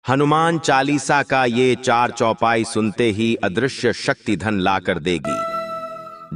हनुमान चालीसा का ये 4 चौपाई सुनते ही अदृश्य शक्ति धन लाकर देगी।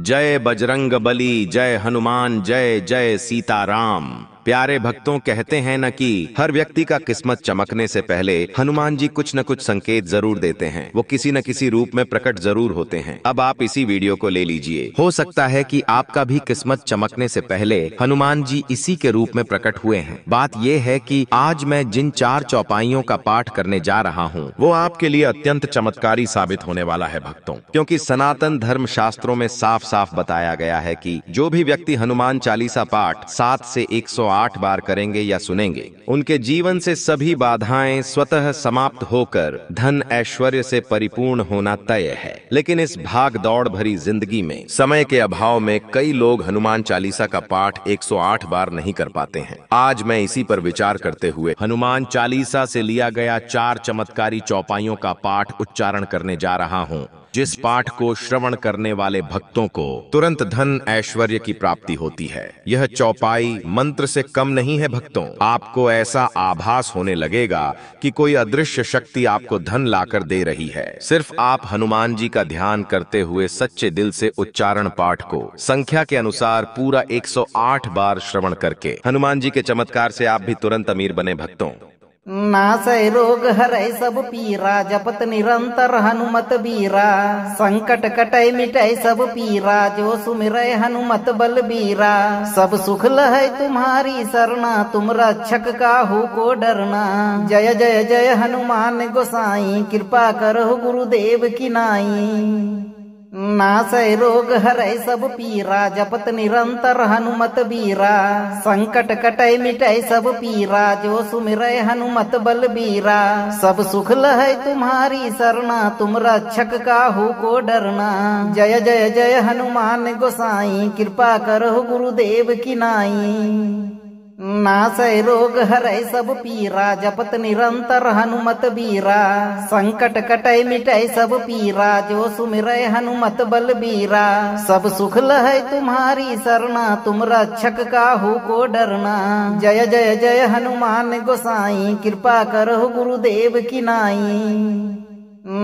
जय बजरंग बली, जय हनुमान, जय जय सीताराम। प्यारे भक्तों, कहते हैं न कि हर व्यक्ति का किस्मत चमकने से पहले हनुमान जी कुछ न कुछ संकेत जरूर देते हैं। वो किसी न किसी रूप में प्रकट जरूर होते हैं। अब आप इसी वीडियो को ले लीजिए। हो सकता है कि आपका भी किस्मत चमकने से पहले हनुमान जी इसी के रूप में प्रकट हुए हैं। बात यह है कि आज मैं जिन 4 चौपाइयों का पाठ करने जा रहा हूँ वो आपके लिए अत्यंत चमत्कारी साबित होने वाला है भक्तों, क्योंकि सनातन धर्म शास्त्रों में साफ साफ बताया गया है कि जो भी व्यक्ति हनुमान चालीसा पाठ 7 से 108 बार करेंगे या सुनेंगे, उनके जीवन से सभी बाधाएं स्वतः समाप्त होकर धन ऐश्वर्य से परिपूर्ण होना तय है। लेकिन इस भाग दौड़ भरी जिंदगी में समय के अभाव में कई लोग हनुमान चालीसा का पाठ 108 बार नहीं कर पाते हैं। आज मैं इसी पर विचार करते हुए हनुमान चालीसा से लिया गया 4 चमत्कारी चौपाइयों का पाठ उच्चारण करने जा रहा हूँ, जिस पाठ को श्रवण करने वाले भक्तों को तुरंत धन ऐश्वर्य की प्राप्ति होती है। यह चौपाई मंत्र से कम नहीं है भक्तों। आपको ऐसा आभास होने लगेगा कि कोई अदृश्य शक्ति आपको धन लाकर दे रही है। सिर्फ आप हनुमान जी का ध्यान करते हुए सच्चे दिल से उच्चारण पाठ को संख्या के अनुसार पूरा 108 बार श्रवण करके हनुमान जी के चमत्कार से आप भी तुरंत अमीर बने भक्तों। नासै रोग हरै सब पीरा, जपत निरंतर हनुमत बीरा। संकट कटै मिटै सब पीरा, जो सुमिरै हनुमत बलबीरा। सब सुख लहै तुम्हारी सरना, तुम रक्षक काहू को डरना। जय जय जय हनुमान गोसाई, कृपा करहु गुरुदेव की नाई। नासै रोग हरै सब पीरा, जपत निरंतर हनुमत बीरा। संकट कटै मिटै सब पीरा, जो सुमिरै हनुमत बलबीरा। सब सुख लहै तुम्हारी सरना, तुम रक्षक काहू को डरना। जय जय जय हनुमान गोसाई, कृपा करहु गुरुदेव की नाई। नासै रोग हरै सब पीरा, जपत निरंतर हनुमत बीरा। संकट कटै मिटै सब पीरा, जो सुमिरै हनुमत बलबीरा। सब सुख लहै तुम्हारी सरना, तुम रक्षक काहू को डरना। जय जय जय हनुमान गोसाई, कृपा करहु गुरुदेव की नाई।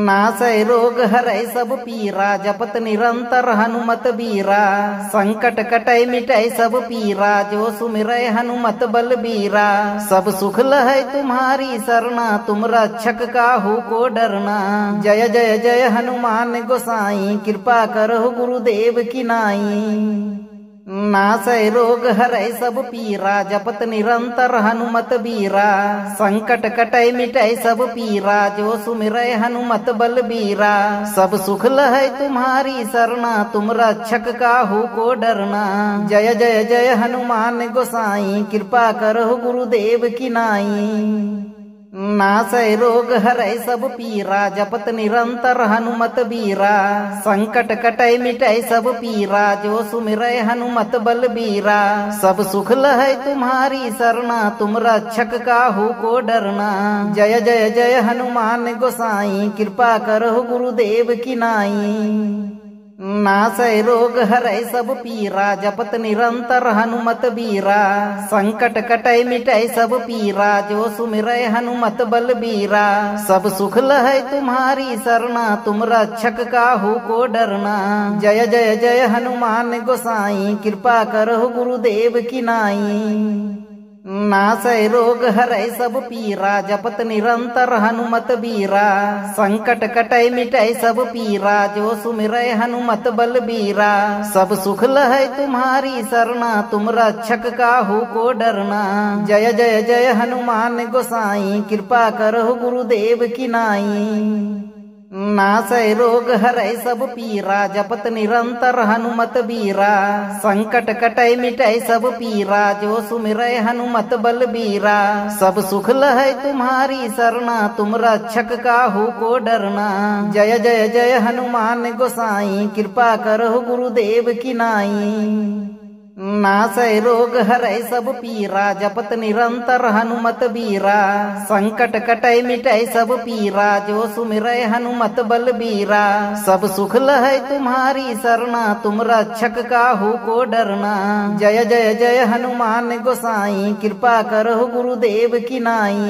नासै रोग हरै सब पीरा, जपत निरंतर हनुमत बीरा। संकट कटै मिटै सब पीरा, जो सुमिरै हनुमत बलबीरा। सब सुख लहै तुम्हारी सरना, तुम रक्षक काहू को डरना। जय जय जय हनुमान गोसाई, कृपा करहु गुरुदेव की नाई। नासै रोग हरै सब पीरा, जपत निरंतर हनुमत बीरा। संकट कटै मिटै सब पीरा, जो सुमिरै हनुमत बलबीरा। सब सुख लहै तुम्हारी सरना, तुम रक्षक काहू को डरना। जय जय जय हनुमान गोसाई, कृपा करहु गुरुदेव की नाई। नासै रोग हरै सब पीरा, जपत निरंतर हनुमत बीरा। संकट कटै मिटै सब पीरा, जो सुमिरै हनुमत बलबीरा। सब सुख लहै तुम्हारी सरना, तुम रक्षक काहू को डरना। जय जय जय हनुमान गोसाई, कृपा करहु गुरुदेव की नाई। नासै रोग हरै सब पीरा, जपत निरंतर हनुमत बीरा। संकट कटै मिटै सब पीरा, जो सुमिरै हनुमत बलबीरा। सब सुख लहै तुम्हारी सरना, तुम रक्षक काहू को डरना। जय जय जय हनुमान गोसाई, कृपा करहु गुरुदेव की नाई। नासै रोग हरै सब पीरा, जपत निरंतर हनुमत बीरा। संकट कटै मिटै सब पीरा, जो सुमिरै हनुमत बलबीरा। सब सुख लहै तुम्हारी सरना, तुम रक्षक काहू को डरना। जय जय जय हनुमान गोसाई, कृपा करहु गुरुदेव की नाई। नासै रोग हरै सब पीरा, जपत निरंतर हनुमत बीरा। संकट कटै मिटै सब पीरा, जो सुमिरै हनुमत बलबीरा। सब सुख लहै तुम्हारी सरना, तुम रक्षक काहू को डरना। जय जय जय हनुमान गोसाई, कृपा करहु गुरुदेव की नाई। नासै रोग हरै सब पीरा, जपत निरंतर हनुमत बीरा। संकट कटै मिटै सब पीरा, जो सुमिरै हनुमत बलबीरा। सब सुख लहै तुम्हारी सरना, तुम रक्षक काहू को डरना। जय जय जय हनुमान गोसाई, कृपा करहु गुरुदेव की नाई।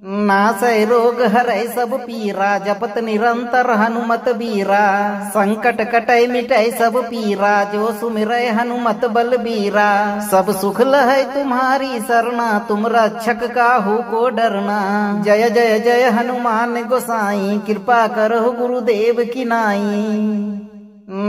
नासै रोग हरै सब पीरा जपत निरंतर हनुमत बीरा। संकट कटै मिटै सब पीरा जो सुमिरै हनुमत बलबीरा। सब सुख लहै तुम्हारी सरना तुम रक्षक काहू को डरना। जय जय जय हनुमान गोसाई कृपा करहु गुरुदेव की नाई।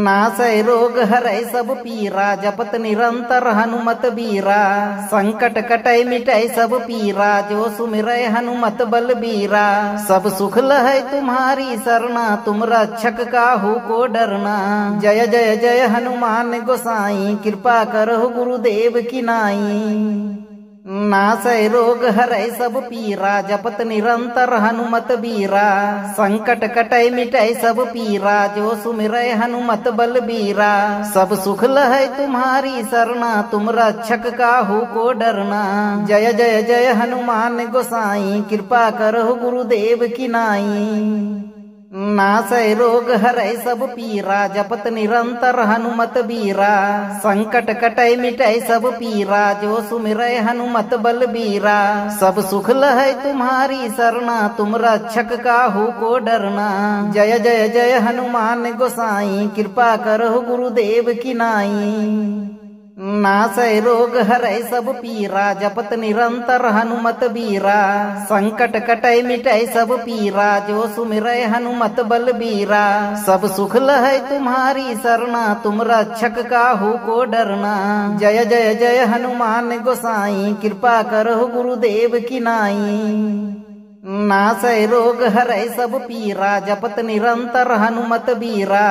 नासै रोग हरै सब पीरा जपत निरंतर हनुमत बीरा। संकट कटै मिटै सब पीरा जो सुमिरै हनुमत बलबीरा। सब सुख लहै तुम्हारी सरना तुम रक्षक काहू को डरना। जय जय जय हनुमान गोसाई कृपा करहु गुरुदेव की नाई। नासै रोग हरै सब पीरा जपत निरंतर हनुमत बीरा। संकट कटै मिटै सब पीरा जो सुमिरै हनुमत बलबीरा। सब सुख लहै तुम्हारी सरना तुम रक्षक काहू को डरना। जय जय जय हनुमान गोसाई कृपा करहु गुरुदेव की नाई। नासै रोग हरै सब पीरा जपत निरंतर हनुमत बीरा। संकट कटै मिटै सब पीरा जो सुमिरै हनुमत बलबीरा। सब सुख लहै तुम्हारी सरना तुम रक्षक काहू को डरना। जय जय जय हनुमान गोसाई कृपा करहु गुरुदेव की नाई। नासै रोग हरै सब पीरा जपत निरंतर हनुमत बीरा। संकट कटै मिटै सब पीरा जो सुमिरै हनुमत बलबीरा। सब सुख लहै तुम्हारी सरना तुम रक्षक काहू को डरना। जय जय जय हनुमान गोसाई कृपा करहु गुरुदेव की नाई। नासै रोग हरै सब पीरा जपत निरंतर हनुमत बीरा।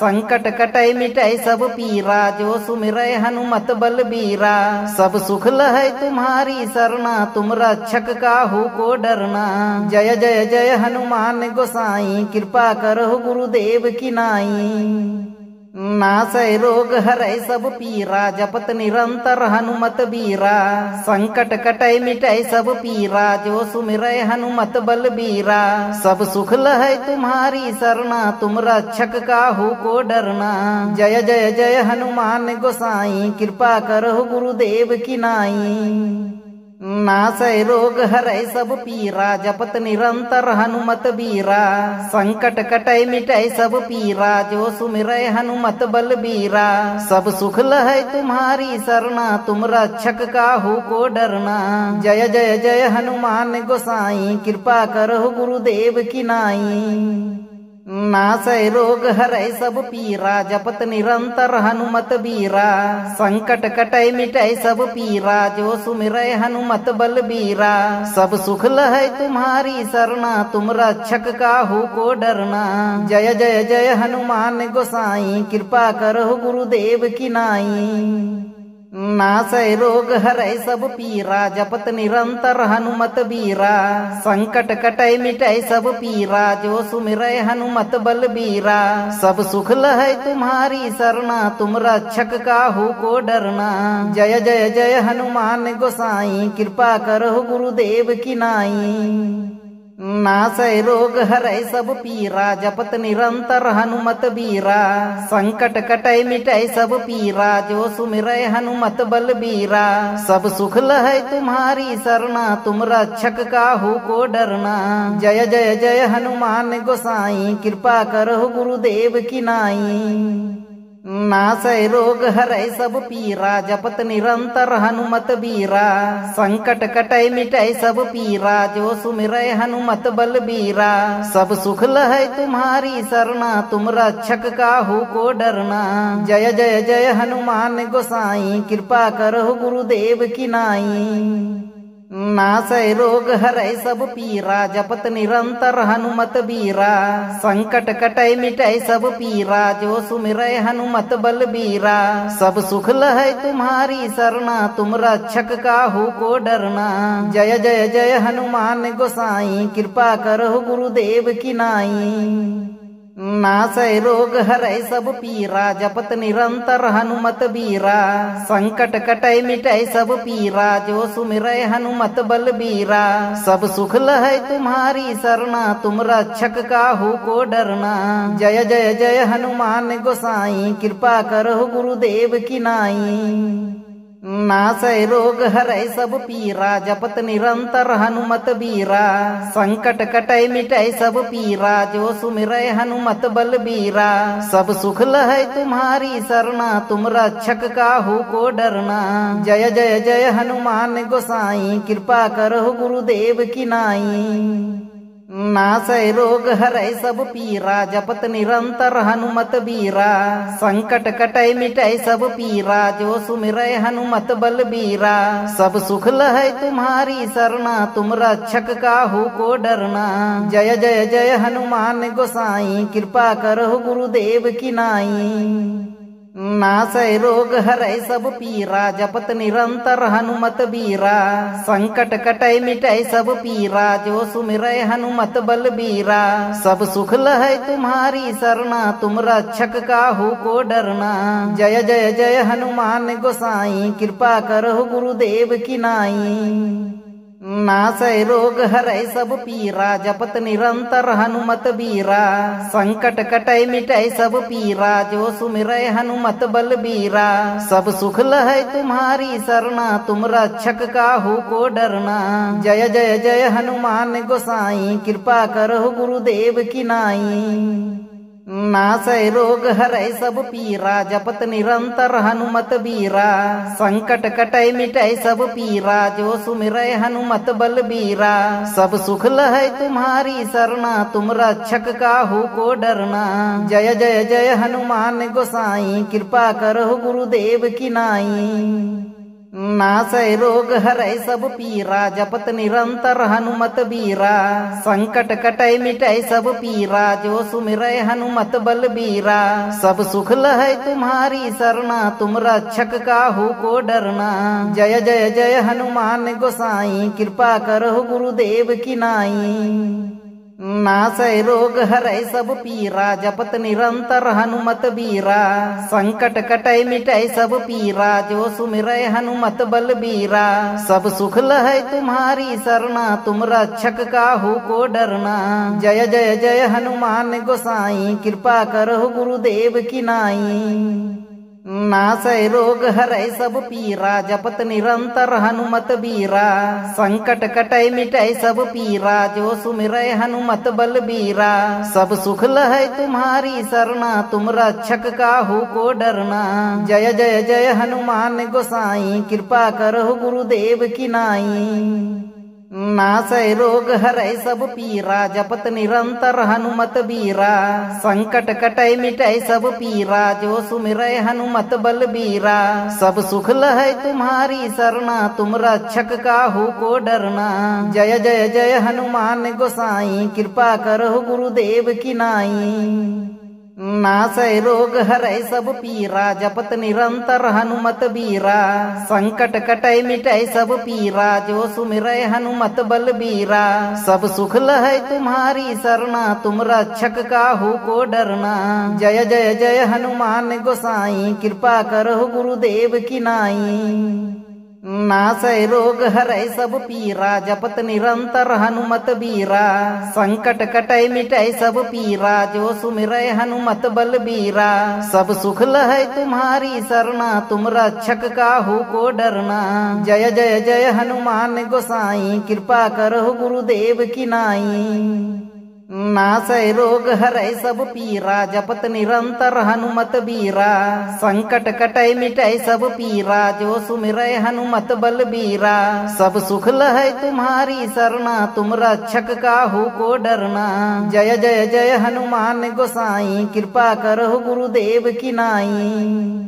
संकट कटै मिटै सब पीरा जो सुमिरै हनुमत बलबीरा। सब सुख लहै तुम्हारी सरना तुम रक्षक काहू को डरना। जय जय जय हनुमान गोसाई कृपा करहु गुरुदेव की नाई। नासै रोग हरै सब पीरा जपत निरंतर हनुमत बीरा। संकट कटै मिटै सब पीरा जो सुमिरै हनुमत बलबीरा। सब सुख लहै तुम्हारी सरना तुम रक्षक काहू को डरना। जय जय जय हनुमान गोसाई कृपा करहु गुरुदेव की नाई। नासै रोग हरै सब पीरा जपत निरंतर हनुमत बीरा। संकट कटै मिटै सब पीरा जो सुमिरै हनुमत बलबीरा। सब सुख लहै तुम्हारी सरना तुम रक्षक काहू को डरना। जय जय जय हनुमान गोसाई कृपा करहु गुरुदेव की नाई। नासै रोग हरै सब पीरा जपत निरंतर हनुमत बीरा। संकट कटै मिटै सब पीरा जो सुमिरै हनुमत बलबीरा। सब सुख लहै तुम्हारी सरना तुम रक्षक काहू को डरना। जय जय जय हनुमान गोसाई कृपा करहु गुरुदेव की नाई। नासै रोग हरै सब पीरा जपत निरंतर हनुमत बीरा। संकट कटै मिटै सब पीरा जो सुमिरै हनुमत बलबीरा। सब सुख लहै तुम्हारी सरना तुम रक्षक काहू को डरना। जय जय जय हनुमान गोसाई कृपा करहु गुरुदेव की नाई। नासै रोग हरै सब पीरा जपत निरंतर हनुमत बीरा। संकट कटै मिटै सब पीरा जो सुमिरै हनुमत बलबीरा। सब सुख लहै तुम्हारी सरना तुम रक्षक काहू को डरना। जय जय जय हनुमान गोसाई कृपा करहु गुरुदेव की नाई। नासै रोग हरै सब पीरा जपत निरंतर हनुमत बीरा। संकट कटै मिटै सब पीरा जो सुमिरै हनुमत बलबीरा। सब सुख लहै तुम्हारी सरना तुम रक्षक काहू को डरना। जय जय जय हनुमान गोसाई कृपा करहु गुरुदेव की नाई। नासै रोग हरै सब पीरा जपत निरंतर हनुमत बीरा। संकट कटै मिटै सब पीरा जो सुमिरै हनुमत बलबीरा। सब सुख लहै तुम्हारी सरना तुम रक्षक काहू को डरना। जय जय जय हनुमान गोसाई कृपा करहु गुरुदेव की नाई। नासै रोग हरै सब पीरा जपत निरंतर हनुमत बीरा। संकट कटै मिटै सब पीरा जो सुमिरै हनुमत बलबीरा। सब सुख लहै तुम्हारी सरना तुम रक्षक काहू को डरना। जय जय जय हनुमान गोसाई कृपा करहु गुरुदेव की नाई। नासै रोग हरै सब पीरा जपत निरंतर हनुमत बीरा। संकट कटै मिटै सब पीरा जो सुमिरै हनुमत बलबीरा। सब सुख लहै तुम्हारी सरना तुम रक्षक काहू को डरना। जय जय जय हनुमान गोसाई कृपा करहु गुरुदेव की नाई। नासै रोग हरै सब पीरा जपत निरंतर हनुमत बीरा। संकट कटै मिटै सब पीरा जो सुमिरै हनुमत बलबीरा। सब सुख लहै तुम्हारी सरना तुम रक्षक काहू को डरना। जय जय जय हनुमान गोसाई कृपा करहु गुरुदेव की नाई। नासै रोग हरै सब पीरा जपत निरंतर हनुमत बीरा। संकट कटै मिटै सब पीरा जो सुमिरै हनुमत बलबीरा। सब सुख लहै तुम्हारी सरना तुम रक्षक काहू को डरना। जय जय जय हनुमान गोसाई कृपा करहु गुरुदेव की नाई। नासै रोग हरै सब पीरा जपत निरंतर हनुमत बीरा। संकट कटै मिटै सब पीरा जो सुमिरै हनुमत बलबीरा। सब सुख लहै तुम्हारी सरना तुम रक्षक काहू को डरना। जय जय जय हनुमान गोसाई कृपा करहु गुरुदेव की नाई। नासै रोग हरै सब पीरा जपत निरंतर हनुमत बीरा। संकट कटै मिटै सब पीरा जो सुमिरै हनुमत बलबीरा। सब सुख लहै तुम्हारी सरना तुम रक्षक काहू को डरना। जय जय जय हनुमान गोसाई कृपा करहु गुरुदेव की नाई। नासै रोग हरै सब पीरा जपत निरंतर हनुमत बीरा। संकट कटै मिटै सब पीरा जो सुमिरै हनुमत बलबीरा। सब सुख लहै तुम्हारी सरना तुम रक्षक काहू को डरना। जय जय जय हनुमान गोसाई कृपा करहु गुरुदेव की नाई। नासै रोग हरै सब पीरा जपत निरंतर हनुमत बीरा। संकट कटै मिटै सब पीरा जो सुमिरै हनुमत बलबीरा। सब सुख लहै तुम्हारी सरना तुम रक्षक काहू को डरना। जय जय जय हनुमान गोसाई कृपा करहु गुरुदेव की नाई। नासै रोग हरै सब पीरा जपत निरंतर हनुमत बीरा। संकट कटै मिटै सब पीरा जो सुमिरै हनुमत बलबीरा। सब सुख लहै तुम्हारी सरना तुम रक्षक काहू को डरना। जय जय जय हनुमान गोसाई कृपा करहु गुरुदेव की नाई। नासै रोग हरै सब पीरा जपत निरंतर हनुमत बीरा। संकट कटै मिटै सब पीरा जो सुमिरै हनुमत बलबीरा। सब सुख लहै तुम्हारी सरना तुम रक्षक काहू को डरना। जय जय जय हनुमान गोसाई कृपा करहु गुरुदेव की नाई। नासै रोग हरै सब पीरा जपत निरंतर हनुमत बीरा। संकट कटै मिटै सब पीरा जो सुमिरै हनुमत बलबीरा। सब सुख लहै तुम्हारी सरना तुम रक्षक काहू को डरना। जय जय जय हनुमान गोसाई कृपा करहु गुरुदेव की नाई। नासै रोग हरै सब पीरा जपत निरंतर हनुमत बीरा। संकट कटै मिटै सब पीरा जो सुमिरै हनुमत बलबीरा। सब सुख लहै तुम्हारी सरना तुम रक्षक काहू को डरना। जय जय जय हनुमान गोसाई कृपा करहु गुरुदेव की नाई। नासै रोग हरै सब पीरा जपत निरंतर हनुमत बीरा। संकट कटै मिटै सब पीरा जो सुमिरै हनुमत बलबीरा। सब सुख लहै तुम्हारी सरना तुम रक्षक काहू को डरना। जय जय जय हनुमान गोसाई कृपा करहु गुरुदेव की नाई।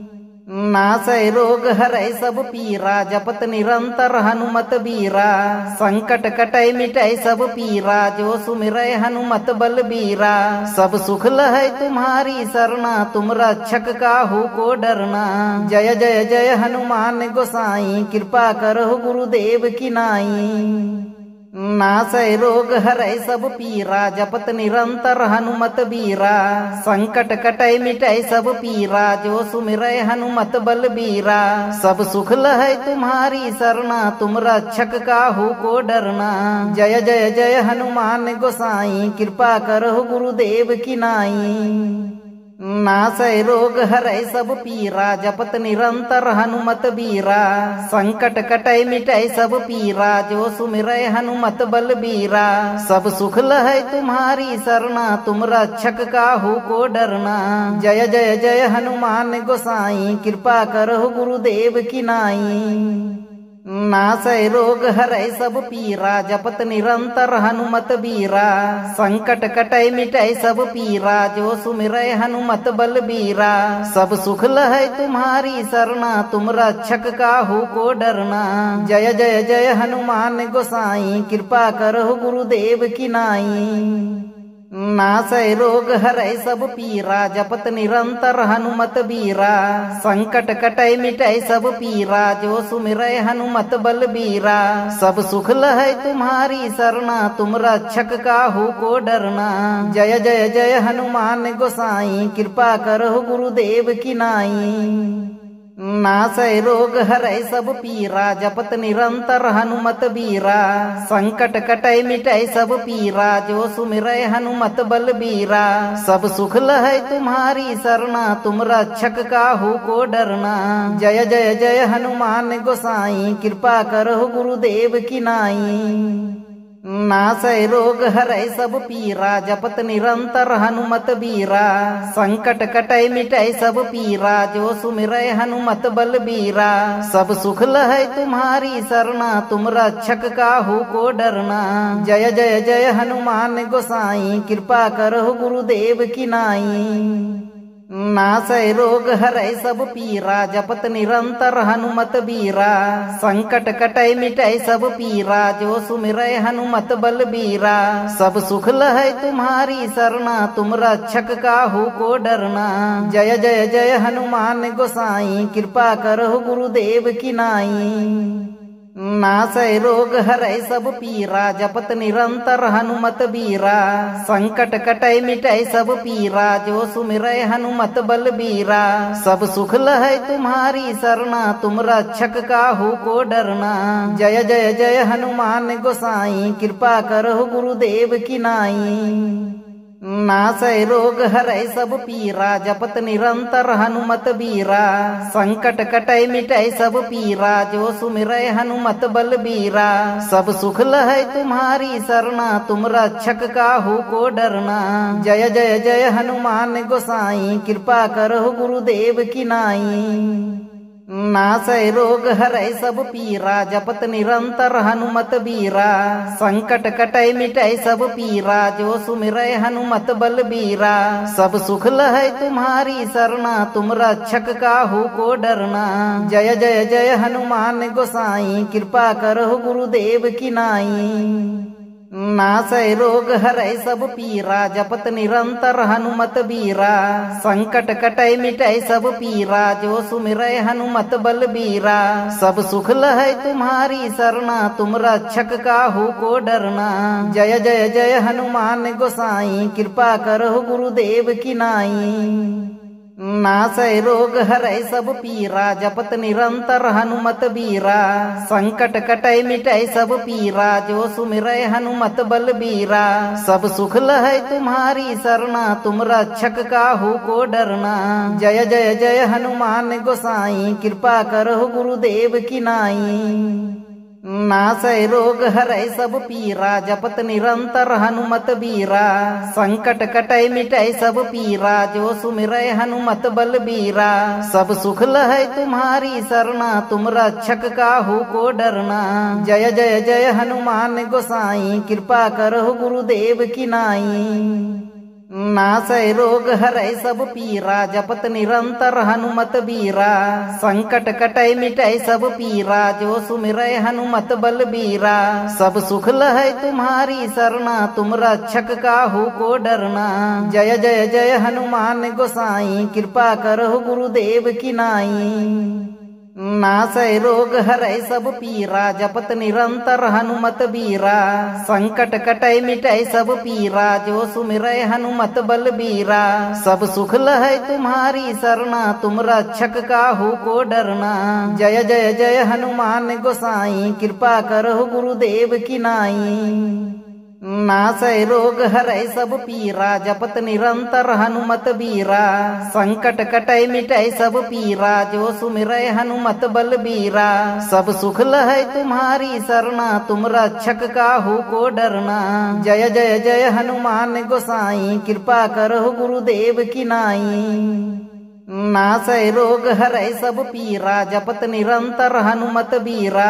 नासै रोग हरै सब पीरा जपत निरंतर हनुमत बीरा। संकट कटै मिटै सब पीरा जो सुमिरै हनुमत बलबीरा। सब सुख लहै तुम्हारी सरना तुम रक्षक काहू को डरना। जय जय जय हनुमान गोसाई कृपा करहु गुरुदेव की नाई। नासै रोग हरै सब पीरा जपत निरंतर हनुमत बीरा। संकट कटै मिटै सब पीरा जो सुमिरै हनुमत बलबीरा। सब सुख लहै तुम्हारी सरना तुम रक्षक काहू को डरना। जय जय जय हनुमान गोसाई कृपा करहु गुरुदेव की नाई। नासै रोग हरै सब पीरा जपत निरंतर हनुमत बीरा। संकट कटै मिटै सब पीरा जो सुमिरै हनुमत बलबीरा। सब सुख लहै तुम्हारी सरना तुम रक्षक काहू को डरना। जय जय जय हनुमान गोसाई कृपा करहु गुरुदेव की नाई। नासै रोग हरै सब पीरा जपत निरंतर हनुमत बीरा। संकट कटै मिटै सब पीरा जो सुमिरै हनुमत बलबीरा। सब सुख लहै तुम्हारी सरना तुम रक्षक काहू को डरना। जय जय जय हनुमान गोसाई कृपा करहु गुरुदेव की नाई। नासै रोग हरै सब पीरा जपत निरंतर हनुमत बीरा। संकट कटै मिटै सब पीरा जो सुमिरै हनुमत बलबीरा। सब सुख लहै तुम्हारी सरना तुम रक्षक काहू को डरना। जय जय जय हनुमान गोसाई कृपा करहु गुरुदेव की नाई। नासै रोग हरै सब पीरा जपत निरंतर हनुमत बीरा। संकट कटै मिटै सब पीरा जो सुमिरै हनुमत बलबीरा। सब सुख लहै तुम्हारी सरना तुम रक्षक काहू को डरना। जय जय जय हनुमान गोसाई कृपा करहु गुरुदेव की नाई। नासै रोग हरै सब पीरा जपत निरंतर हनुमत बीरा। संकट कटै मिटै सब पीरा जो सुमिरै हनुमत बलबीरा। सब सुख लहै तुम्हारी सरना तुम रक्षक काहू को डरना। जय जय जय हनुमान गोसाई कृपा करहु गुरुदेव की नाई। नासै रोग हरै सब पीरा जपत निरंतर हनुमत बीरा। संकट कटै मिटै सब पीरा जो सुमिरै हनुमत बलबीरा। सब सुख लहै तुम्हारी सरना तुम रक्षक काहू को डरना। जय जय जय हनुमान गोसाई कृपा करहु गुरुदेव की नाई। नासै रोग हरै सब पीरा जपत निरंतर हनुमत बीरा। संकट कटै मिटै सब पीरा जो सुमिरै हनुमत बलबीरा। सब सुख लहै तुम्हारी सरना तुम रक्षक काहू को डरना। जय जय जय हनुमान गोसाई कृपा करहु गुरुदेव की नाई। नासै रोग हरै सब पीरा जपत निरंतर हनुमत बीरा। संकट कटै मिटै सब पीरा जो सुमिरै हनुमत बलबीरा। सब सुख लहै तुम्हारी सरना तुम रक्षक काहू को डरना। जय जय जय हनुमान गोसाई कृपा करहु गुरुदेव की नाई। नासै रोग हरै सब पीरा जपत निरंतर हनुमत बीरा। संकट कटै मिटै सब पीरा जो सुमिरै हनुमत बलबीरा। सब सुख लहै तुम्हारी सरना तुम रक्षक काहू को डरना। जय जय जय हनुमान गोसाई कृपा करहु गुरुदेव की नाई। नासै रोग हरै सब पीरा जपत निरंतर हनुमत बीरा। संकट कटै मिटै सब पीरा जो सुमिरै हनुमत बलबीरा। सब सुख लहै तुम्हारी सरना तुम रक्षक काहू को डरना। जय जय जय हनुमान गोसाई कृपा करहु गुरुदेव की नाई। नासै रोग हरै सब पीरा जपत निरंतर हनुमत बीरा। संकट कटै मिटै सब पीरा जो सुमिरै हनुमत बलबीरा। सब सुख लहै तुम्हारी सरना तुम रक्षक काहू को डरना। जय जय जय हनुमान गोसाई कृपा करहु गुरुदेव की नाई। नासै रोग हरै सब पीरा जपत निरंतर हनुमत बीरा। संकट कटै मिटै सब पीरा जो सुमिरै हनुमत बलबीरा। सब सुख लहै तुम्हारी सरना तुम रक्षक काहू को डरना। जय जय जय हनुमान गोसाई कृपा करहु गुरुदेव की नाई। नासै रोग हरै सब पीरा जपत निरंतर हनुमत बीरा। संकट कटै मिटै सब पीरा जो सुमिरै हनुमत बलबीरा। सब सुख लहै तुम्हारी सरना तुम रक्षक काहू को डरना। जय जय जय हनुमान गोसाई कृपा करहु गुरुदेव की नाई। नासै रोग हरै सब पीरा जपत निरंतर हनुमत बीरा। संकट कटै मिटै सब पीरा जो सुमिरै हनुमत बलबीरा। सब सुख लहै तुम्हारी सरना तुम रक्षक काहू को डरना। जय जय जय हनुमान गोसाई कृपा करहु गुरुदेव की नाई। नासै रोग हरै सब पीरा जपत निरंतर हनुमत बीरा संकट कटै मिटै सब पीरा जो सुमिरै हनुमत बलबीरा सब सुख लहै तुम्हारी सरना तुम रक्षक काहू को डरना जय जय जय हनुमान गोसाई कृपा करहु गुरुदेव की नाई नासै रोग हरै सब पीरा जपत निरंतर हनुमत बीरा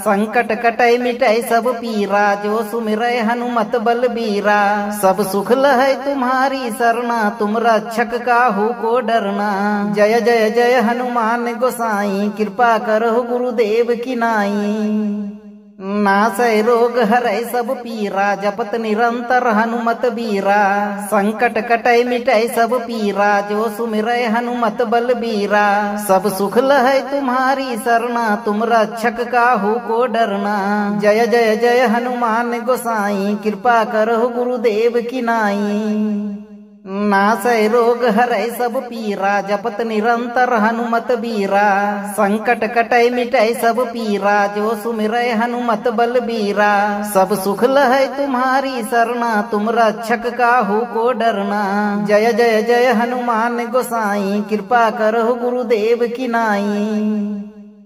संकट कटै मिटै सब पीरा जो सुमिरै हनुमत बलबीरा सब सुख लहै तुम्हारी सरना तुम रक्षक काहू को डरना जय जय जय हनुमान गोसाई कृपा करहु गुरुदेव की नाई नासै रोग हरै सब पीरा जपत निरंतर हनुमत बीरा संकट कटै मिटै सब पीरा जो सुमिरै हनुमत बलबीरा सब सुख लहै तुम्हारी सरना तुम रक्षक काहू को डरना जय जय जय हनुमान गोसाई कृपा करहु गुरुदेव की नाई नासै रोग हरै सब पीरा जपत निरंतर हनुमत बीरा संकट कटै मिटै सब पीरा जो सुमिरै हनुमत बलबीरा सब सुख लहै तुम्हारी सरना तुम रक्षक काहू को डरना जय जय जय हनुमान गोसाई कृपा करहु गुरुदेव की नाई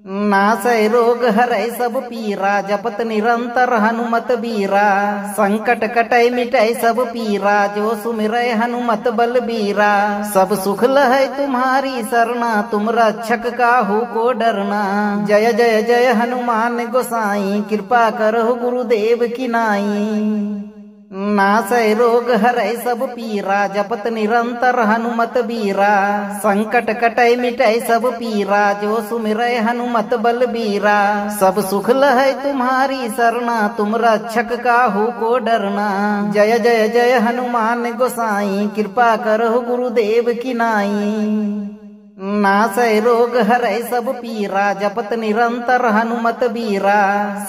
नासै रोग हरै सब पीरा जपत निरंतर हनुमत बीरा संकट कटै मिटै सब पीरा जो सुमिरै हनुमत बलबीरा सब सुख लहै तुम्हारी सरना तुम रक्षक काहू को डरना जय जय जय हनुमान गोसाई कृपा करहु गुरुदेव की नाई नासै रोग हरै सब पीरा जपत निरंतर हनुमत बीरा संकट कटै मिटै सब पीरा जो सुमिरै हनुमत बलबीरा सब सुख लहै तुम्हारी सरना तुम रक्षक काहू को डरना जय जय जय हनुमान गोसाई कृपा करहु गुरुदेव की नाई नासै रोग हरै सब पीरा जपत निरंतर हनुमत बीरा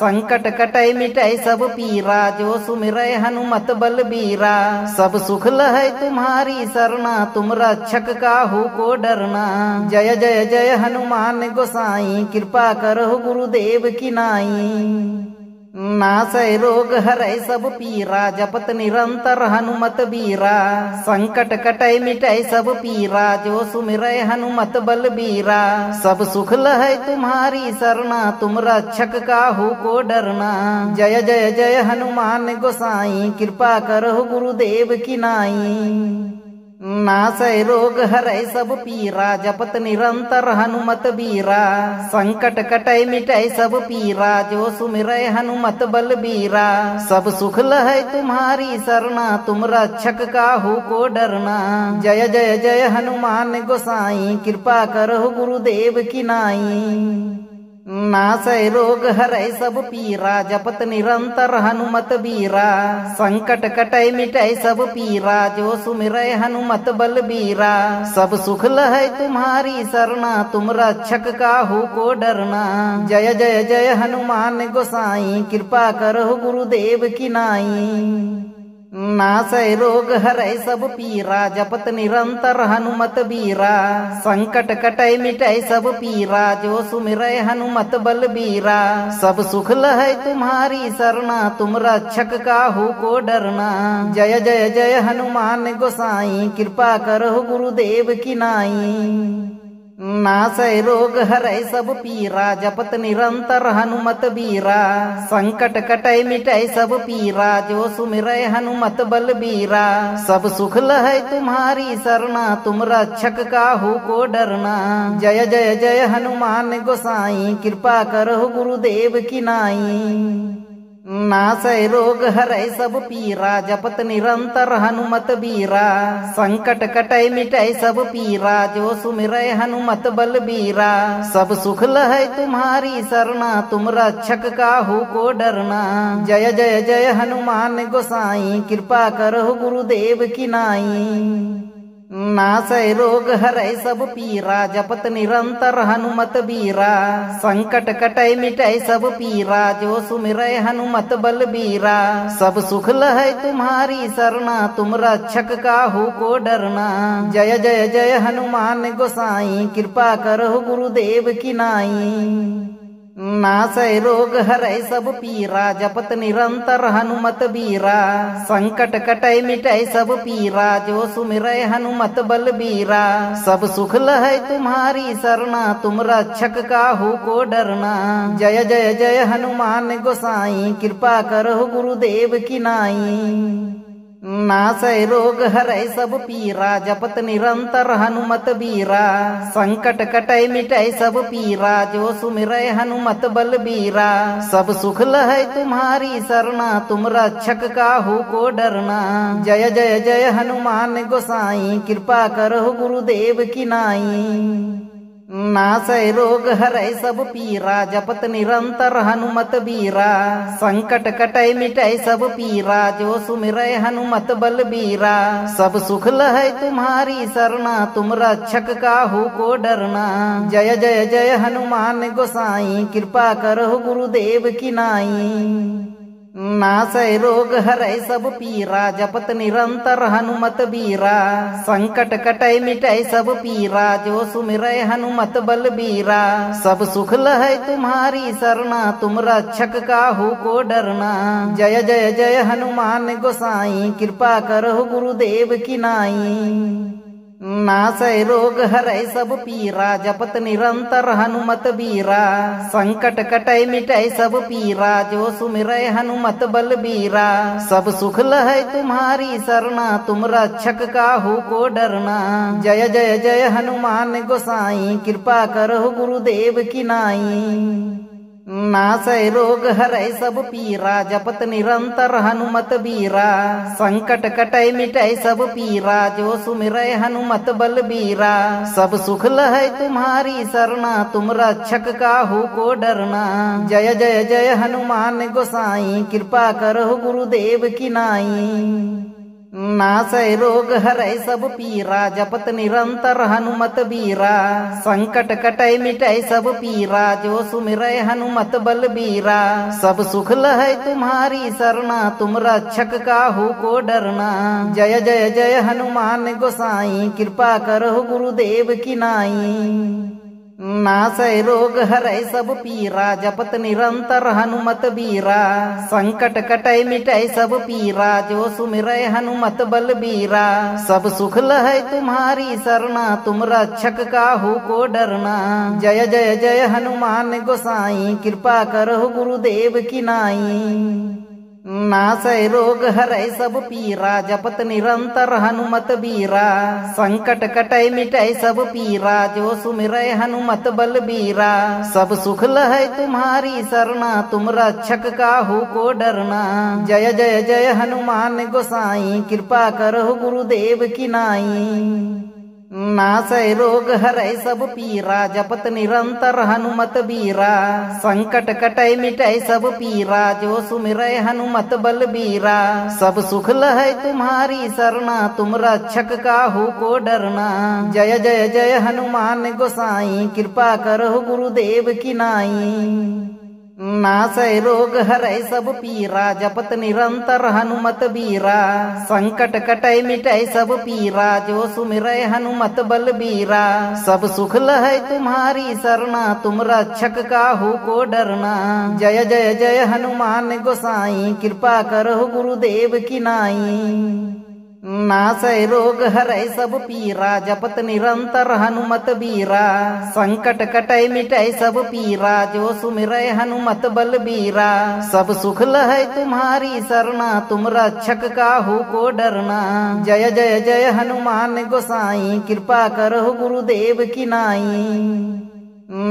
संकट कटै मिटै सब पीरा जो सुमिरै हनुमत बलबीरा सब सुख लहै तुम्हारी सरना तुम रक्षक काहू को डरना जय जय जय हनुमान गोसाई कृपा करहु गुरुदेव की नाई नासै रोग हरै सब पीरा जपत निरंतर हनुमत बीरा संकट कटै मिटै सब पीरा जो सुमिरै हनुमत बलबीरा सब सुख लहै तुम्हारी सरना तुम रक्षक काहू को डरना जय जय जय हनुमान गोसाई कृपा करहु गुरुदेव की नाई नासै रोग हरै सब पीरा जपत निरंतर हनुमत बीरा संकट कटै मिटै सब पीरा जो सुमिरै हनुमत बलबीरा सब सुख लहै तुम्हारी सरना तुम रक्षक काहू को डरना जय जय जय हनुमान गोसाई कृपा करहु गुरुदेव की नाई नासै रोग हरै सब पीरा जपत निरंतर हनुमत बीरा संकट कटै मिटै सब पीरा जो सुमिरै हनुमत बलबीरा सब सुख लहै तुम्हारी सरना तुम रक्षक काहू को डरना जय जय जय हनुमान गोसाई कृपा करहु गुरुदेव की नाई नासै रोग हरै सब पीरा जपत निरंतर हनुमत बीरा संकट कटै मिटै सब पीरा जो सुमिरै हनुमत बलबीरा सब सुख लहै तुम्हारी सरना तुम रक्षक काहू को डरना जय जय जय हनुमान गोसाई कृपा करहु गुरुदेव की नाई नासै रोग हरै सब पीरा जपत निरंतर हनुमत बीरा संकट कटै मिटै सब पीरा जो सुमिरै हनुमत बलबीरा सब सुख लहै तुम्हारी सरना तुम रक्षक काहू को डरना जय जय जय हनुमान गोसाई कृपा करहु गुरुदेव की नाई नासै रोग हरै सब पीरा जपत निरंतर हनुमत बीरा संकट कटै मिटै सब पीरा जो सुमिरै हनुमत बलबीरा सब सुख लहै तुम्हारी सरना तुम रक्षक काहू को डरना जय जय जय हनुमान गोसाई कृपा करहु गुरुदेव की नाई नासै रोग हरै सब पीरा जपत निरंतर हनुमत बीरा संकट कटै मिटै सब पीरा जो सुमिरै हनुमत बलबीरा सब सुख लहै तुम्हारी सरना तुम रक्षक काहू को डरना जय जय जय हनुमान गोसाई कृपा करहु गुरुदेव की नाई नासै रोग हरै सब पीरा जपत निरंतर हनुमत बीरा। संकट कटै मिटै सब पीरा जो सुमिरै हनुमत बलबीरा। सब सुख लहै तुम्हारी सरना तुम रक्षक काहू को डरना। जय जय जय हनुमान गोसाई कृपा करहु गुरुदेव की नाई। नासै रोग हरै सब पीरा जपत निरंतर हनुमत बीरा। संकट कटै मिटै सब पीरा जो सुमिरै हनुमत बलबीरा। सब सुख लहै तुम्हारी सरना तुम रक्षक काहू को डरना। जय जय जय हनुमान गोसाई कृपा करहु गुरुदेव की नाई। नासै रोग हरै सब पीरा जपत निरंतर हनुमत बीरा। संकट कटै मिटै सब पीरा जो सुमिरै हनुमत बलबीरा। सब सुख लहै तुम्हारी सरना तुम रक्षक काहू को डरना। जय जय जय हनुमान गोसाई कृपा करहु गुरुदेव की नाई। नासै रोग हरै सब पीरा जपत निरंतर हनुमत बीरा। संकट कटै मिटै सब पीरा जो सुमिरै हनुमत बलबीरा। सब सुख लहै तुम्हारी सरना तुम रक्षक काहू को डरना। जय जय जय हनुमान गोसाई कृपा करहु गुरुदेव की नाई। नासै रोग हरै सब पीरा जपत निरंतर हनुमत बीरा। संकट कटै मिटै सब पीरा जो सुमिरै हनुमत बलबीरा। सब सुख लहै तुम्हारी सरना तुम रक्षक काहू को डरना। जय जय जय हनुमान गोसाई कृपा करहु गुरुदेव की नाई। नासै रोग हरै सब पीरा जपत निरंतर हनुमत बीरा। संकट कटै मिटै सब पीरा जो सुमिरै हनुमत बलबीरा। सब सुख लहै तुम्हारी सरना तुम रक्षक काहू को डरना। जय जय जय हनुमान गोसाई कृपा करहु गुरुदेव की नाई। नासै रोग हरै सब पीरा जपत निरंतर हनुमत बीरा। संकट कटै मिटै सब पीरा जो सुमिरै हनुमत बलबीरा। सब सुख लहै तुम्हारी सरना तुम रक्षक काहू को डरना। जय जय जय हनुमान गोसाई कृपा करहु गुरुदेव की नाई। नासै रोग हरै सब पीरा जपत निरंतर हनुमत बीरा। संकट कटै मिटै सब पीरा जो सुमिरै हनुमत बलबीरा। सब सुख लहै तुम्हारी सरना तुम रक्षक काहू को डरना। जय जय जय हनुमान गोसाई कृपा करहु गुरुदेव की नाई। नासै रोग हरै सब पीरा जपत निरंतर हनुमत बीरा। संकट कटै मिटै सब पीरा जो सुमिरै हनुमत बलबीरा। सब सुख लहै तुम्हारी सरना तुम रक्षक काहू को डरना। जय जय जय हनुमान गोसाई कृपा करहु गुरुदेव की नाई। नासै रोग हरै सब पीरा जपत निरंतर हनुमत बीरा। संकट कटै मिटै सब पीरा जो सुमिरै हनुमत बलबीरा। सब सुख लहै तुम्हारी सरना तुम रक्षक काहू को डरना। जय जय जय हनुमान गोसाई कृपा करहु गुरुदेव की नाई। नासै रोग हरै सब पीरा जपत निरंतर हनुमत बीरा। संकट कटै मिटै सब पीरा जो सुमिरै हनुमत बलबीरा। सब सुख लहै तुम्हारी सरना तुम रक्षक काहू को डरना। जय जय जय हनुमान गोसाई कृपा करहु गुरुदेव की नाई। नासै रोग हरै सब पीरा जपत निरंतर हनुमत बीरा। संकट कटै मिटै सब पीरा जो सुमिरै हनुमत बलबीरा। सब सुख लहै तुम्हारी सरना तुम रक्षक काहू को डरना। जय जय जय हनुमान गोसाई कृपा करहु गुरुदेव की नाई।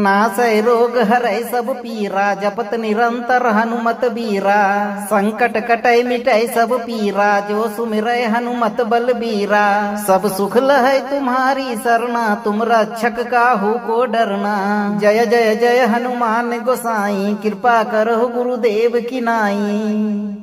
नासै रोग हरै सब पीरा जपत निरंतर हनुमत बीरा। संकट कटै मिटै सब पीरा जो सुमिरै हनुमत बलबीरा। सब सुख लहै तुम्हारी सरना तुम रक्षक काहू को डरना। जय जय जय हनुमान गोसाई कृपा करहु गुरुदेव की नाई।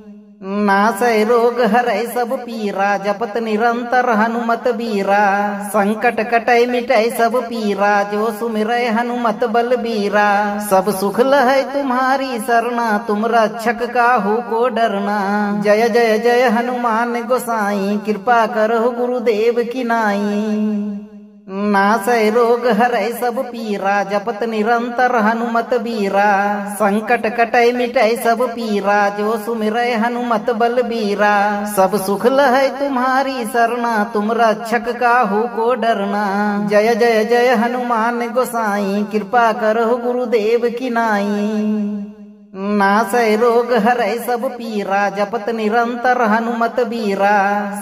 नासै रोग हरै सब पीरा जपत निरंतर हनुमत बीरा। संकट कटै मिटै सब पीरा जो सुमिरै हनुमत बलबीरा। सब सुख लहै तुम्हारी सरना तुम रक्षक काहू को डरना। जय जय जय हनुमान गोसाई कृपा करहु गुरुदेव की नाई। नासै रोग हरै सब पीरा जपत निरंतर हनुमत बीरा संकट कटै मिटै सब पीरा जो सुमिरै हनुमत बलबीरा सब सुख लहै तुम्हारी सरना तुम रक्षक काहू को डरना जय जय जय हनुमान गोसाई कृपा करहु गुरुदेव की नाई नासै रोग हरै सब पीरा जपत निरंतर हनुमत बीरा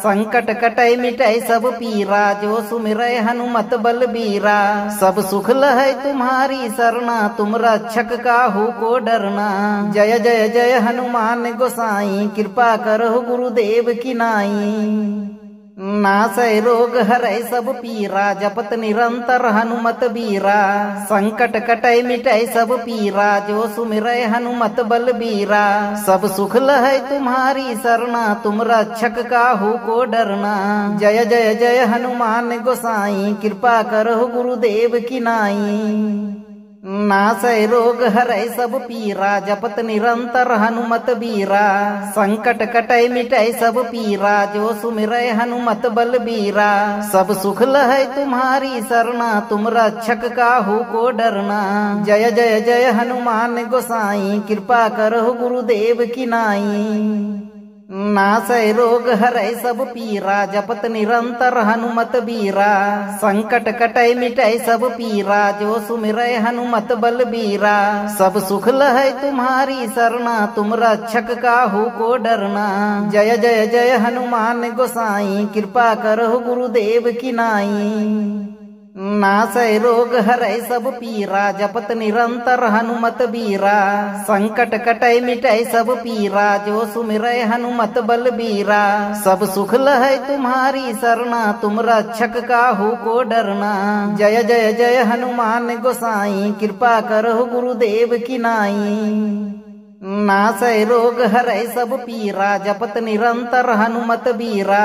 संकट कटै मिटै सब पीरा जो सुमिरै हनुमत बलबीरा सब सुख लहै तुम्हारी सरना तुम रक्षक काहू को डरना जय जय जय हनुमान गोसाई कृपा करहु गुरुदेव की नाई नासै रोग हरै सब पीरा जपत निरंतर हनुमत बीरा संकट कटै मिटै सब पीरा जो सुमिरै हनुमत बलबीरा सब सुख लहै तुम्हारी सरना तुम रक्षक काहू को डरना जय जय जय हनुमान गोसाई कृपा करहु गुरुदेव की नाई नासै रोग हरै सब पीरा जपत निरंतर हनुमत बीरा संकट कटै मिटै सब पीरा जो सुमिरै हनुमत बलबीरा सब सुख लहै तुम्हारी सरना तुम रक्षक काहू को डरना जय जय जय हनुमान गोसाई कृपा करहु गुरुदेव की नाई नासै रोग हरै सब पीरा जपत निरंतर हनुमत बीरा संकट कटै मिटै सब पीरा जो सुमिरै हनुमत बलबीरा सब सुख लहै तुम्हारी सरना तुम रक्षक काहू को डरना जय जय जय हनुमान गोसाई कृपा करहु गुरुदेव की नाई नासै रोग हरै सब पीरा जपत निरंतर हनुमत बीरा संकट कटै मिटै सब पीरा जो सुमिरै हनुमत बलबीरा सब सुख लहै तुम्हारी सरना तुम रक्षक काहू को डरना जय जय जय हनुमान गोसाई कृपा करहु गुरुदेव की नाई नासै रोग हरै सब पीरा जपत निरंतर हनुमत बीरा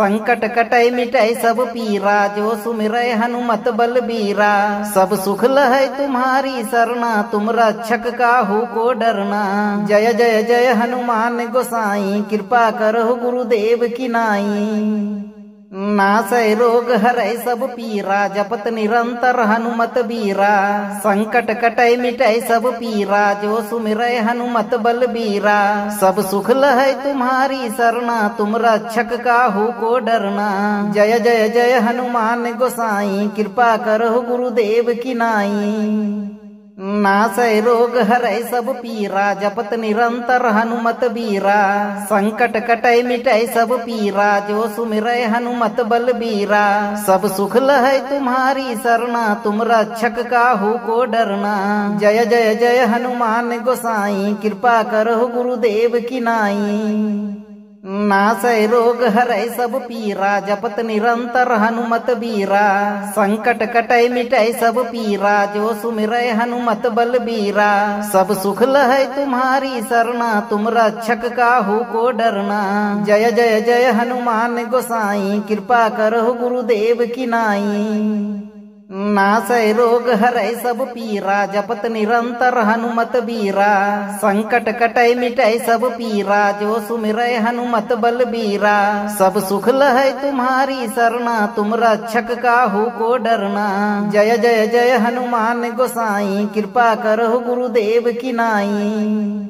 संकट कटै मिटै सब पीरा जो सुमिरै हनुमत बलबीरा सब सुख लहै तुम्हारी सरना तुम रक्षक काहू को डरना जय जय जय हनुमान गोसाई कृपा करहु गुरुदेव की नाई नासै रोग हरै सब पीरा जपत निरंतर हनुमत बीरा संकट कटै मिटै सब पीरा जो सुमिरै हनुमत बलबीरा सब सुख लहै तुम्हारी सरना तुम रक्षक काहू को डरना जय जय जय हनुमान गोसाई कृपा करहु गुरुदेव की नाई नासै रोग हरै सब पीरा जपत निरंतर हनुमत बीरा संकट कटै मिटै सब पीरा जो सुमिरै हनुमत बलबीरा सब सुख लहै तुम्हारी सरना तुम रक्षक काहू को डरना जय जय जय हनुमान गोसाई कृपा करहु गुरुदेव की नाई नासै रोग हरै सब पीरा जपत निरंतर हनुमत बीरा संकट कटै मिटै सब पीरा जो सुमिरै हनुमत बलबीरा सब सुख लहै तुम्हारी सरना तुम रक्षक काहू को डरना जय जय जय हनुमान गोसाई कृपा करहु गुरुदेव की नाई नासै रोग हरै सब पीरा जपत निरंतर हनुमत बीरा संकट कटै मिटै सब पीरा जो सुमिरै हनुमत बलबीरा सब सुख लहै तुम्हारी सरना तुम रक्षक काहू को डरना जय जय जय हनुमान गोसाई कृपा करहु गुरुदेव की नाई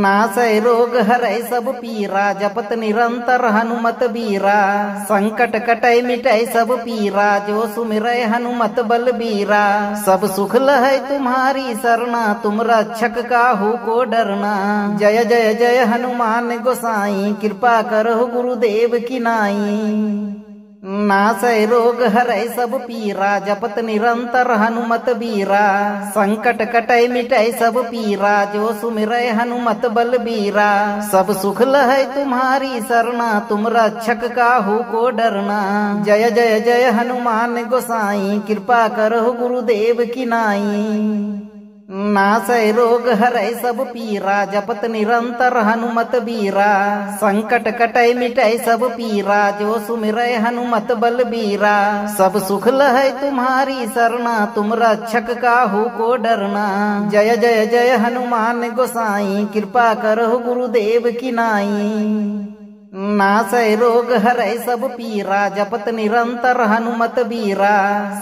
नासै रोग हरै सब पीरा जपत निरंतर हनुमत बीरा संकट कटै मिटै सब पीरा जो सुमिरै हनुमत बलबीरा सब सुख लहै तुम्हारी सरना तुम रक्षक काहू को डरना जय जय जय हनुमान गोसाई कृपा करहु गुरुदेव की नाई नासै रोग हरै सब पीरा जपत निरंतर हनुमत बीरा संकट कटै मिटै सब पीरा जो सुमिरै हनुमत बलबीरा सब सुख लहै तुम्हारी सरना तुम रक्षक काहू को डरना जय जय जय हनुमान गोसाई कृपा करहु गुरुदेव की नाई नासै रोग हरै सब पीरा जपत निरंतर हनुमत बीरा संकट कटै मिटै सब पीरा जो सुमिरै हनुमत बलबीरा सब सुख लहै तुम्हारी सरना तुम रक्षक काहू को डरना जय जय जय हनुमान गोसाई कृपा करहु गुरुदेव की नाई नासै रोग हरै सब पीरा जपत निरंतर हनुमत बीरा।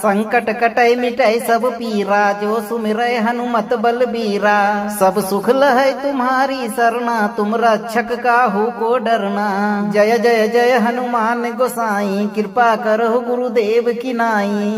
संकट कटै मिटै सब पीरा जो सुमिरै हनुमत बलबीरा। सब सुख लहै तुम्हारी सरना तुम रक्षक काहू को डरना। जय जय जय हनुमान गोसाई कृपा करहु गुरुदेव की नाई।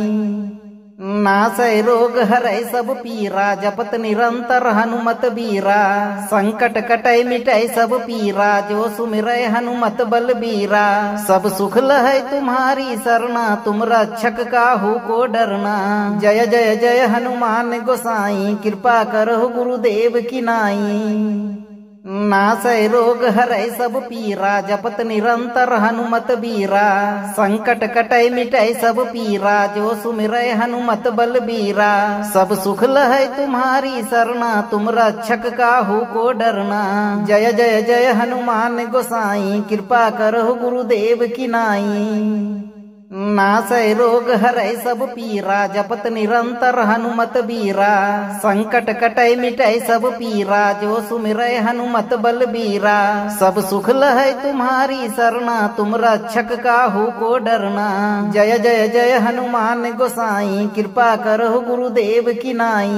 नासै रोग हरै सब पीरा जपत निरंतर हनुमत बीरा। संकट कटै मिटै सब पीरा जो सुमिरै हनुमत बलबीरा। सब सुख लहै तुम्हारी सरना तुम रक्षक काहू को डरना। जय जय जय हनुमान गोसाई कृपा करहु गुरुदेव की नाई। नासै रोग हरै सब पीरा जपत निरंतर हनुमत बीरा। संकट कटै मिटै सब पीरा जो सुमिरै हनुमत बलबीरा। सब सुख लहै तुम्हारी सरना तुम रक्षक काहू को डरना। जय जय जय हनुमान गोसाई कृपा करहु गुरुदेव की नाई। नासै रोग हरै सब पीरा जपत निरंतर हनुमत बीरा। संकट कटै मिटै सब पीरा जो सुमिरै हनुमत बलबीरा। सब सुख लहै तुम्हारी सरना तुम रक्षक काहू को डरना। जय जय जय हनुमान गोसाई कृपा करहु गुरुदेव की नाई।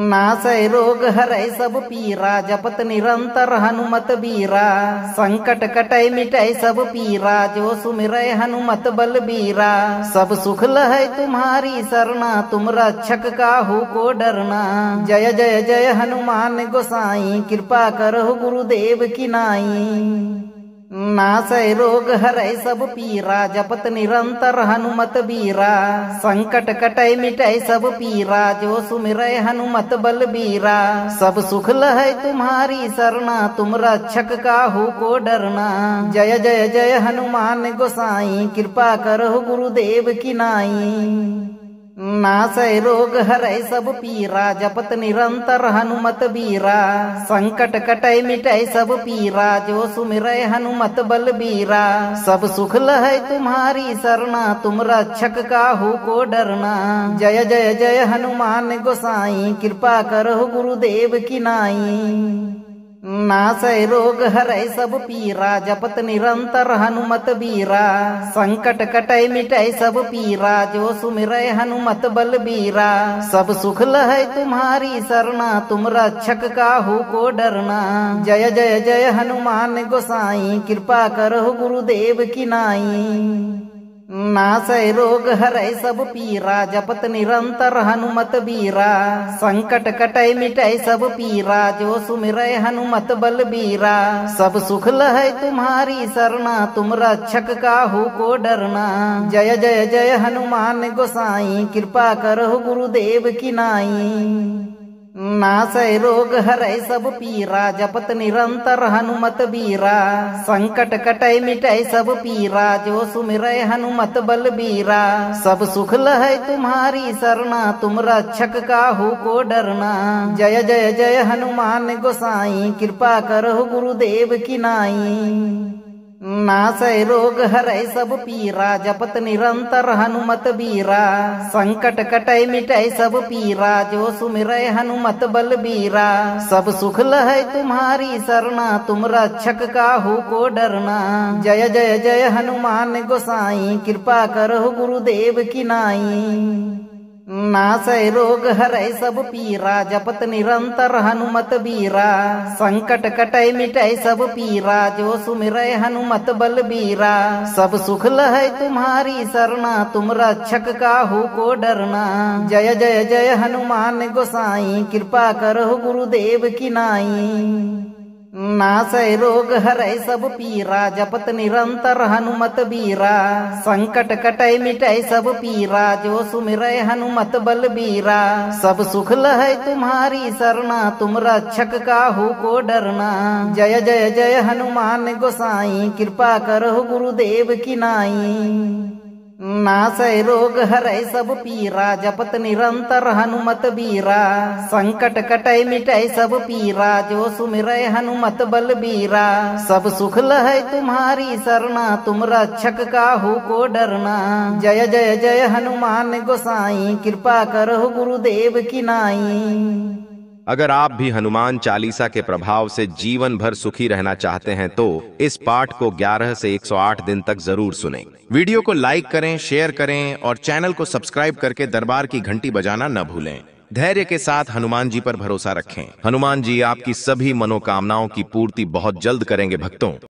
नासै रोग हरै सब पीरा जपत निरंतर हनुमत बीरा। संकट कटै मिटै सब पीरा जो सुमिरै हनुमत बलबीरा। सब सुख लहै तुम्हारी सरना तुम रक्षक काहू को डरना। जय जय जय हनुमान गोसाई कृपा करहु गुरुदेव की नाई। नासै रोग हरै सब पीरा जपत निरंतर हनुमत बीरा। संकट कटै मिटै सब पीरा जो सुमिरै हनुमत बलबीरा। सब सुख लहै तुम्हारी सरना तुम रक्षक काहू को डरना। जय जय जय हनुमान गोसाई कृपा करहु गुरुदेव की नाई। नासै रोग हरै सब पीरा जपत निरंतर हनुमत बीरा। संकट कटै मिटै सब पीरा जो सुमिरै हनुमत बलबीरा। सब सुख लहै तुम्हारी सरना तुम रक्षक काहू को डरना। जय जय जय हनुमान गोसाई कृपा करहु गुरुदेव की नाई। नासै रोग हरै सब पीरा जपत निरंतर हनुमत बीरा। संकट कटै मिटै सब पीरा जो सुमिरै हनुमत बलबीरा। सब सुख लहै तुम्हारी सरना तुम रक्षक काहू को डरना। जय जय जय हनुमान गोसाई कृपा करहु गुरुदेव की नाई। नासै रोग हरै सब पीरा जपत निरंतर हनुमत बीरा। संकट कटै मिटै सब पीरा जो सुमिरै हनुमत बलबीरा। सब सुख लहै तुम्हारी सरना तुम रक्षक काहू को डरना। जय जय जय हनुमान गोसाई कृपा करहु गुरुदेव की नाई। नासै रोग हरै सब पीरा जपत निरंतर हनुमत बीरा। संकट कटै मिटै सब पीरा जो सुमिरै हनुमत बलबीरा। सब सुख लहै तुम्हारी सरना तुम रक्षक काहू को डरना। जय जय जय हनुमान गोसाई कृपा करहु गुरुदेव की नाई। नासै रोग हरै सब पीरा जपत निरंतर हनुमत बीरा। संकट कटै मिटै सब पीरा जो सुमिरै हनुमत बलबीरा। सब सुख लहै तुम्हारी सरना तुम रक्षक काहू को डरना। जय जय जय हनुमान गोसाई कृपा करहु गुरुदेव की नाई। नासै रोग हरै सब पीरा जपत निरंतर हनुमत बीरा। संकट कटै मिटै सब पीरा जो सुमिरै हनुमत बलबीरा। सब सुख लहै तुम्हारी सरना तुम रक्षक काहू को डरना। जय जय जय हनुमान गोसाई कृपा करहु गुरुदेव की नाई। नासै रोग हरै सब पीरा जपत निरंतर हनुमत बीरा। संकट कटै मिटै सब पीरा जो सुमिरै हनुमत बलबीरा। सब सुख लहै तुम्हारी सरना तुम रक्षक काहू को डरना। जय जय जय हनुमान गोसाई कृपा करहु गुरुदेव की नाई। नासै रोग हरै सब पीरा जपत निरंतर हनुमत बीरा। संकट कटै मिटै सब पीरा जो सुमिरै हनुमत बलबीरा। सब सुख लहै तुम्हारी सरना तुम रक्षक काहू को डरना। जय जय जय हनुमान गोसाई कृपा करहु गुरुदेव की नाई। अगर आप भी हनुमान चालीसा के प्रभाव से जीवन भर सुखी रहना चाहते हैं तो इस पाठ को 11 से 108 दिन तक जरूर सुनें। वीडियो को लाइक करें, शेयर करें और चैनल को सब्सक्राइब करके दरबार की घंटी बजाना न भूलें। धैर्य के साथ हनुमान जी पर भरोसा रखें। हनुमान जी आपकी सभी मनोकामनाओं की पूर्ति बहुत जल्द करेंगे भक्तों।